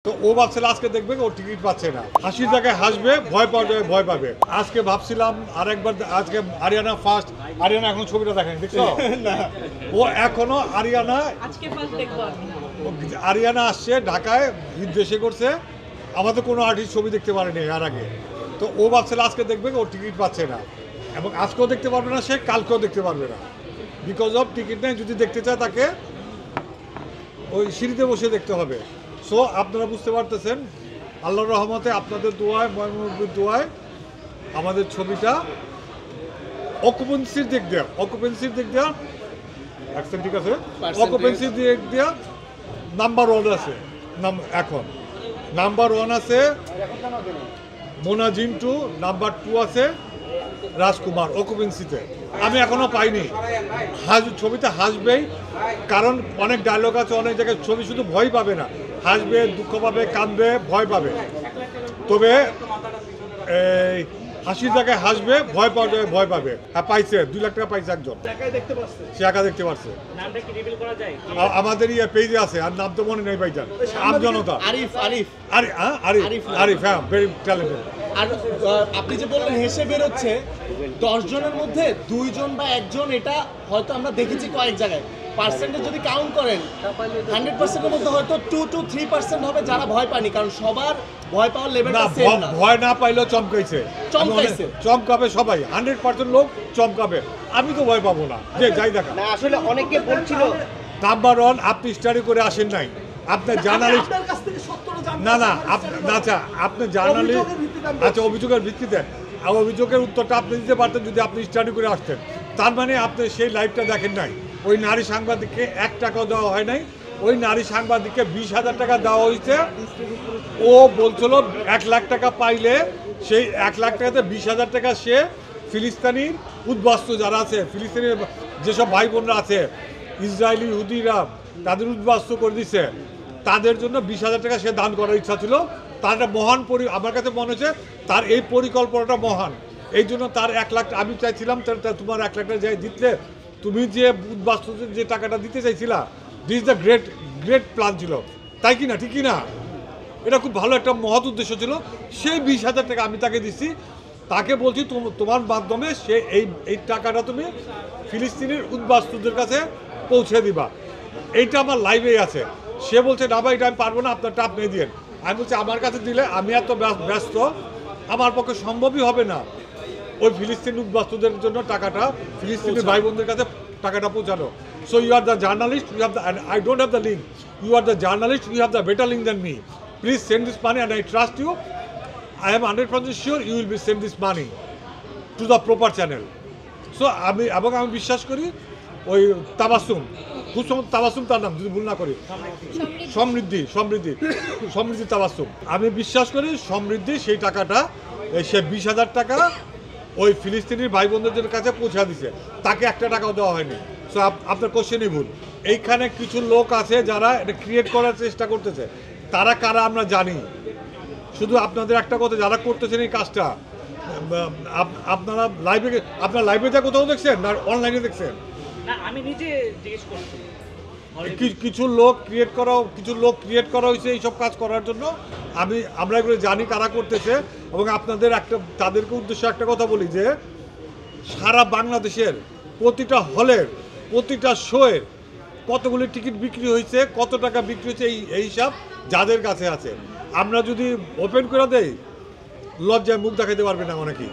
তো ও ভাবছিল আজকে দেখবে ও টিকিট পাচ্ছে না, হাসির জায়গায় হাসবে, ভয় পাওয়া যায় ভয় পাবে। আজকে ভাবছিলাম আরেকবার, আজকে আরিয়ানা ফার্স্ট, আরিয়ানা এখন ছবিটা দেখেনি, দেখছো না? ও এখনো আরিয়ানা, আজকে ফার্স্ট দেখবো আমি। আরিয়ানা আসছে ঢাকায়, ঈদ দেশে করছে, আমাদের কোনো আর্টিস্ট ছবি দেখতে পারেনি এর আগে। তো ও ভাবছিল আজকে দেখবে ও টিকিট পাচ্ছে না, এবং আজকেও দেখতে পারবে না, সে কালকেও দেখতে পারবে না, বিকজ অফ টিকিট নেই। যদি দেখতে চায় তাকে ওই সিঁড়িতে বসে দেখতে হবে। সো আপনারা বুঝতে পারতেছেন, আল্লাহর রহমতে, আপনাদের দোয়ায়, ময়মনসির দোয়ায় আমাদের ছবিটা অকুপেন্সির দিক দেওয়া, ঠিক আছে, অকুপেন্সির দিক দেওয়া নাম্বার 1 আছে। এখন নাম্বার 1 আছে মোনা জিন্টু, নাম্বার 2 আছে রাজকুমার অকুপেন্সিতে। আমি এখনো পাইনি। ছবিতে হাসবেই, কারণ অনেক ডায়লগ আছে, অনেক জায়গায় ছবি শুধু ভয় পাবে না, হাসবে, দুঃখ পাবে, কাঁদবে, ভয় পাবে। তবে এই হাসির জায়গায় হাসবে, ভয় পাওয়া যায় ভয় পাবে। হ্যাঁ, পাইছে, 2 লাখ টাকা পাইছে একজন, সে একা দেখতে পারছে। আমাদের পেজে আছে, আর নাম তো মনে নেই ভাইজান, আমজনতা। আরিফ, হ্যাঁ, ভেরি ট্যালেন্টেড। আর আপনি যে বললেন হেসে বেরোচ্ছে, 10 জনের মধ্যে 2 জন বা 1 জন, এটা হয়তো আমরা দেখেছি কয়েক জায়গায়। পার্সেন্টেজ যদি কাউন্ট করেন 100%-এর মধ্যে হয়তো 2 to 3% হবে যারা ভয় পায়নি, কারণ সবার ভয় পাওয়ার লেভেলটা সেম না। ভয় না পাইলেও চমকাইছে, চমকাবে সবাই, 100% লোক চমকাবে। আমি তো ভয় পাবো না, যে যাই দেখা। না, আসলে অনেকে বলছিল নাম্বার 1, আপনি স্টাডি করে আসেন নাই, আপনার জার্নালিস্ট না, আচ্ছা, আপনি জার্নালিস্ট, আচ্ছা, অভিযোগের ভিত্তিতে, অভিযোগের উত্তরটা আপনি দিতে পারতেন যদি আপনি স্টাডি করে আসতেন। তার মানে আপনি সেই লাইভটা দেখেন নাই। ওই নারী সাংবাদিককে 1 টাকাও দেওয়া হয় নাই, ওই নারী সাংবাদিককে 20,000 টাকা দেওয়া হয়েছে। ও বলছিল 1 লাখ টাকা পাইলে, সেই 1 লাখ টাকাতে 20,000 টাকা সে ফিলিস্তিনির উদ্বাস্তু যারা আছে, ফিলিস্তিনের যেসব ভাই বোনরা আছে, ইসরায়েলি ইহুদিরা, তাদের উদ্বাস্তু করে দিচ্ছে, তাদের জন্য 20,000 টাকা সে দান করার ইচ্ছা ছিল। তার একটা মহান আমার কাছে মনে হচ্ছে তার এই পরিকল্পনাটা মহান। এই জন্য তার 1 লাখ, আমি চাইছিলাম তোমার 1 লাখ টাকা যাই দিতে, তুমি যে উদ্বাস্তুদের যে টাকাটা দিতে চাইছিলা, দিস দ্য গ্রেট প্ল্যান ছিল, তাই কি না? ঠিকই না? এটা খুব ভালো একটা মহৎ উদ্দেশ্য ছিল। সেই 20,000 টাকা আমি তাকে দিচ্ছি, তাকে বলছি তোমার মাধ্যমে সে এই টাকাটা তুমি ফিলিস্তিনের উদ্বাস্তুদের কাছে পৌঁছে দিবা। এইটা আমার লাইভেই আছে। সে বলছে না ভাই, এটা আমি পারবো না, আপনারটা আপনি দিন। আমি বলছি আমার কাছে দিলে আমি এত ব্যস্ত, আমার পক্ষে সম্ভবই হবে না ওই ফিলিস্তিন উদ্বাস্তুদের জন্য টাকাটা, ফিলিস্তিনি ভাই বোনদের কাছে টাকাটা পৌঁছানো। So you are the journalist, you have the, I don't have the link, you are the journalist, you have the better link than me. Please send this money and I trust you. I am 100% sure you will be send this money to the proper channel. So আমি বিশ্বাস করি ওই তাবাসুম তার নাম, যদি ভুল না করি, সমৃদ্ধি তাবাসুম, আমি বিশ্বাস করি সমৃদ্ধি সেই টাকাটা, সে 20,000 টাকা ওই ফিলিস্তিনির ভাই বোনদের কাছে পৌঁছা দিছে, তাকে 1 টাকাও দেওয়া হয়নি। সো আপনার কোশ্চেনই ভুল। এইখানে কিছু লোক আছে যারা এটা ক্রিয়েট করার চেষ্টা করতেছে, তারা কারা আমরা জানি। শুধু আপনাদের একটা কথা, যারা করতেছেন এই কাজটা, আপনারা লাইভে যা কোথাও দেখছেন না অনলাইনে দেখছেন? না, আমি নিজে জিজ্ঞেস করছি। কিছু লোক ক্রিয়েট করা হয়েছে এইসব কাজ করার জন্য। আমরা এগুলো জানি কারা করতেছে, এবং তাদেরকে উদ্দেশ্যে একটা কথা বলি যে সারা বাংলাদেশের প্রতিটা হলের, প্রতিটা শোয়ের কতগুলি টিকিট বিক্রি হয়েছে, কত টাকা বিক্রি হয়েছে, এই হিসাব যাদের কাছে আছে। আমরা যদি ওপেন করে দেই, লজ্জায় মুখ দেখাতে পারবে না অনেকেই।